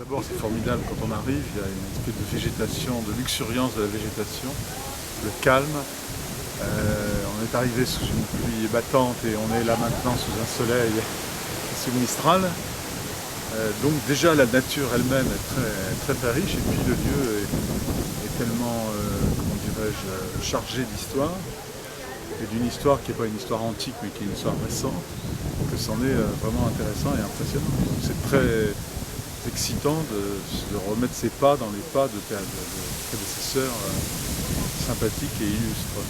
D'abord, c'est formidable quand on arrive, il y a une espèce de végétation, de luxuriance de la végétation, le calme. On est arrivé sous une pluie battante et on est là maintenant sous un soleil, sous le Mistral. Donc déjà la nature elle-même est très, très riche et puis le lieu est tellement, comment dirais-je, chargé d'histoire et d'une histoire qui n'est pas une histoire antique mais qui est une histoire récente, que c'en est vraiment intéressant et impressionnant. C'est très excitant de remettre ses pas dans les pas de prédécesseurs sympathiques et illustres.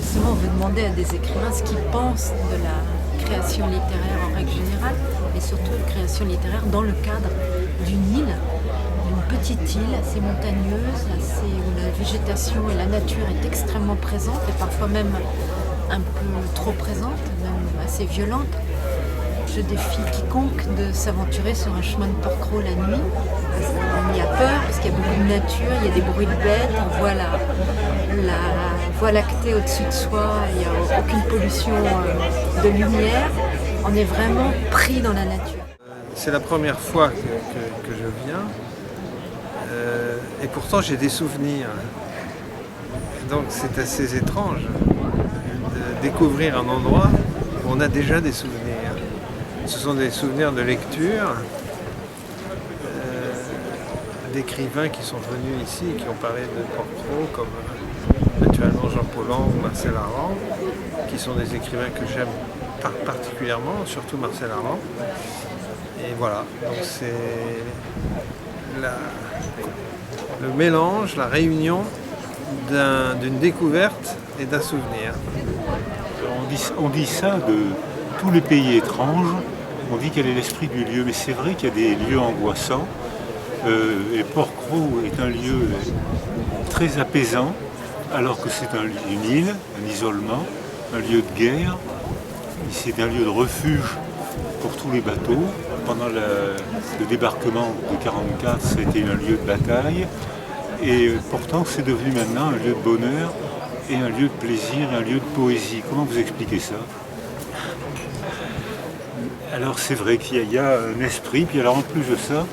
Justement, on veut demander à des écrivains ce qu'ils pensent de la création littéraire en règle générale, et surtout la création littéraire dans le cadre d'une île, d'une petite île assez montagneuse, où la végétation et la nature est extrêmement présente et parfois même un peu trop présente, même assez violente. Je défie quiconque de s'aventurer sur un chemin de Porquerolles la nuit. On y a peur parce qu'il y a beaucoup de nature, il y a des bruits de bêtes, on voit la Voie lactée au-dessus de soi, il n'y a aucune pollution de lumière. On est vraiment pris dans la nature. C'est la première fois que je viens et pourtant j'ai des souvenirs. Donc c'est assez étrange de découvrir un endroit où on a déjà des souvenirs. Ce sont des souvenirs de lecture, d'écrivains qui sont venus ici et qui ont parlé de Porquerolles, comme naturellement Jean Paulhan ou Marcel Arland, qui sont des écrivains que j'aime particulièrement, surtout Marcel Arland. Et voilà, donc c'est le mélange, la réunion d'une découverte et d'un souvenir. On dit ça de tous les pays étranges, on dit quel est l'esprit du lieu, mais c'est vrai qu'il y a des lieux angoissants. Et Porquerolles est un lieu très apaisant, alors que c'est une île, un isolement, un lieu de guerre. C'est un lieu de refuge pour tous les bateaux. Pendant le débarquement de 1944, ça a été un lieu de bataille. Et pourtant, c'est devenu maintenant un lieu de bonheur et un lieu de plaisir et un lieu de poésie. Comment vous expliquez ça? Alors c'est vrai qu'il y a un esprit, puis alors en plus de ça,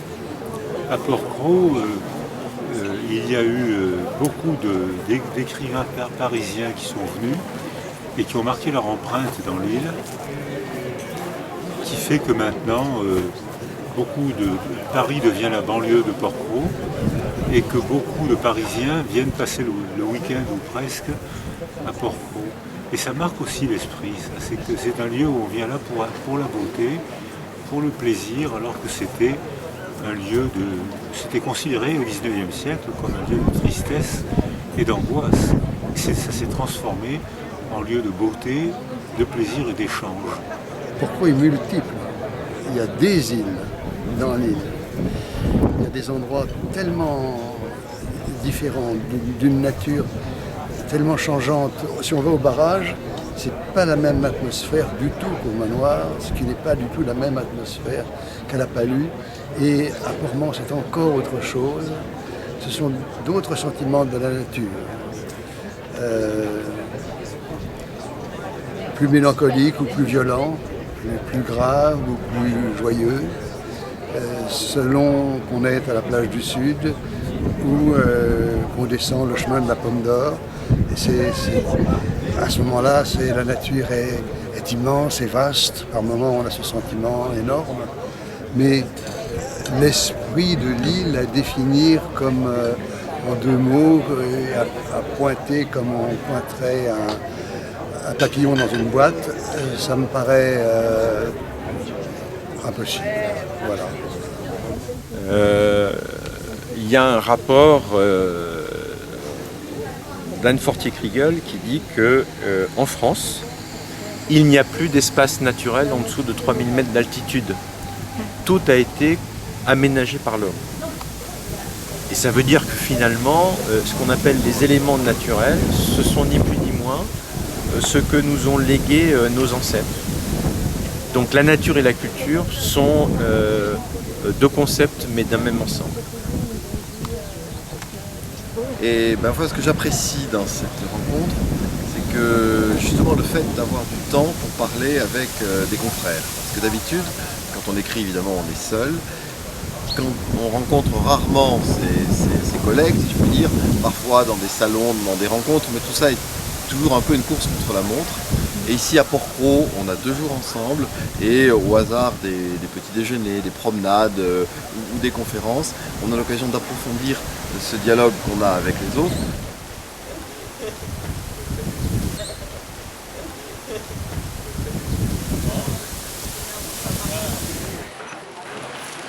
à Porquerolles, il y a eu beaucoup d'écrivains parisiens qui sont venus et qui ont marqué leur empreinte dans l'île, qui fait que maintenant, Paris devient la banlieue de Porquerolles et que beaucoup de Parisiens viennent passer le week-end ou presque à Porquerolles. Et ça marque aussi l'esprit, c'est un lieu où on vient là pour la beauté, pour le plaisir, alors que c'était considéré au XIXe siècle comme un lieu de tristesse et d'angoisse. Ça s'est transformé en lieu de beauté, de plaisir et d'échange. Porquerolles est multiple. Il y a des îles dans l'île. Il y a des endroits tellement différents, d'une nature tellement changeante. Si on va au barrage, c'est pas la même atmosphère du tout qu'au Manoir, ce qui n'est pas du tout la même atmosphère qu'à la Palue. Et à Portmont, c'est encore autre chose. Ce sont d'autres sentiments de la nature. Plus mélancoliques ou plus violents, plus graves ou plus joyeux, selon qu'on est à la plage du Sud ou qu'on descend le chemin de la Pomme d'Or. Et à ce moment-là, la nature est immense et vaste. Par moments, on a ce sentiment énorme. Mais l'esprit de l'île à définir comme en deux mots, à pointer comme on pointerait un papillon dans une boîte, ça me paraît impossible. Voilà. Il y a un rapport d'Anne Fortier-Kriegel qui dit qu'en France, il n'y a plus d'espace naturel en dessous de 3000 mètres d'altitude. Tout a été aménagé par l'homme. Et ça veut dire que finalement, ce qu'on appelle les éléments naturels, ce sont ni plus ni moins ce que nous ont légué nos ancêtres. Donc la nature et la culture sont deux concepts mais d'un même ensemble. Et ben voilà, ce que j'apprécie dans cette rencontre, c'est que justement le fait d'avoir du temps pour parler avec des confrères. Parce que d'habitude, quand on écrit évidemment on est seul, quand on rencontre rarement ses collègues, si je peux dire, parfois dans des salons, dans des rencontres, mais tout ça est toujours un peu une course contre la montre. Et ici à Porquerolles, on a 2 jours ensemble et au hasard des petits déjeuners, des promenades ou des conférences, on a l'occasion d'approfondir ce dialogue qu'on a avec les autres.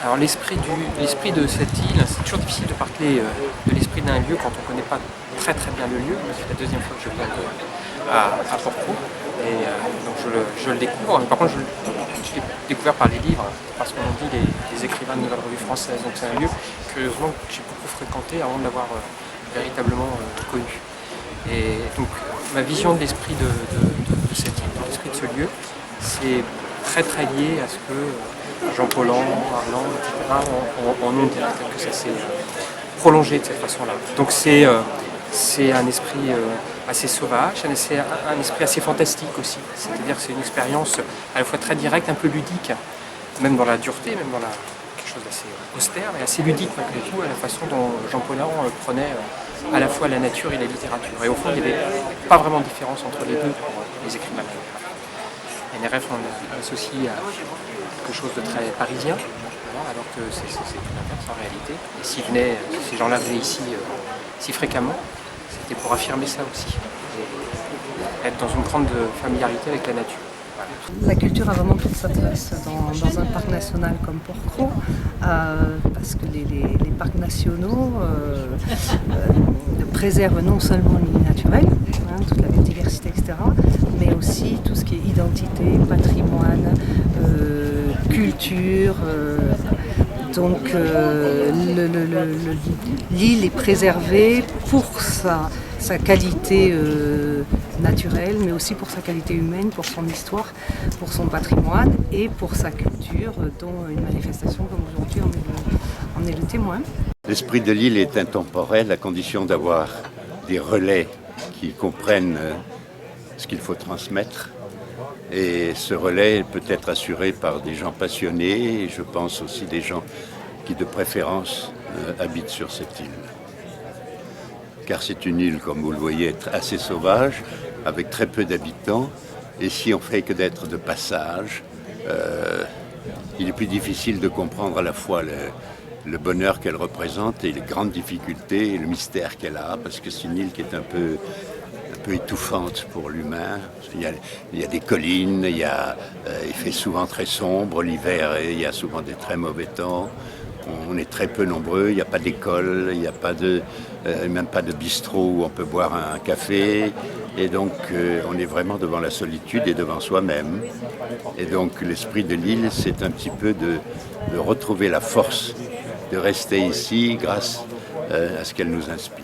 Alors l'esprit de cette île, c'est toujours difficile de parler de l'esprit d'un lieu quand on ne connaît pas très bien le lieu. C'est la 2e fois que je viens à Porquerolles et donc je le découvre. Par contre, je l'ai découvert par les livres, parce qu'on dit les écrivains de Nouvelle Revue Française. Donc c'est un lieu que j'ai beaucoup fréquenté avant de l'avoir véritablement connu. Et donc ma vision de l'esprit de cette île, de l'esprit de ce lieu, c'est très lié à ce que Jean Paulhan, Arlan, etc. en ont dit, que ça s'est prolongé de cette façon-là. Donc c'est un esprit assez sauvage, c'est un esprit assez fantastique aussi. C'est-à-dire que c'est une expérience à la fois très directe, un peu ludique, même dans la dureté, même dans quelque chose d'assez austère, mais assez ludique malgré tout, à la façon dont Jean Paulhan prenait à la fois la nature et la littérature. Et au fond, il n'y avait pas vraiment de différence entre les deux pour les écrivains. NRF, on associe à quelque chose de très parisien, alors que c'est tout l'inverse en réalité. Et ces gens-là venaient ici si fréquemment, c'était pour affirmer ça aussi, et être dans une grande familiarité avec la nature. La culture a vraiment toute sa place dans un parc national comme Porquerolles, parce que les parcs nationaux préservent non seulement le milieu naturel, toute la biodiversité, etc., mais aussi tout ce qui est identité, patrimoine, culture. Donc l'île est préservée pour sa qualité naturelle, mais aussi pour sa qualité humaine, pour son histoire, pour son patrimoine et pour sa culture, dont une manifestation comme aujourd'hui en est le témoin. L'esprit de l'île est intemporel à condition d'avoir des relais qui comprennent ce qu'il faut transmettre. Et ce relais peut être assuré par des gens passionnés, et je pense aussi des gens qui de préférence habitent sur cette île. Car c'est une île, comme vous le voyez, assez sauvage, avec très peu d'habitants. Et si on fait que d'être de passage, il est plus difficile de comprendre à la fois le bonheur qu'elle représente et les grandes difficultés et le mystère qu'elle a, parce que c'est une île qui est un peu étouffante pour l'humain. Il y a des collines, il fait souvent très sombre l'hiver et il y a souvent des très mauvais temps. On est très peu nombreux, il n'y a pas d'école, il n'y a même pas de bistrot où on peut boire un café. Et donc on est vraiment devant la solitude et devant soi-même. Et donc l'esprit de l'île, c'est un petit peu de retrouver la force de rester ici grâce à ce qu'elle nous inspire.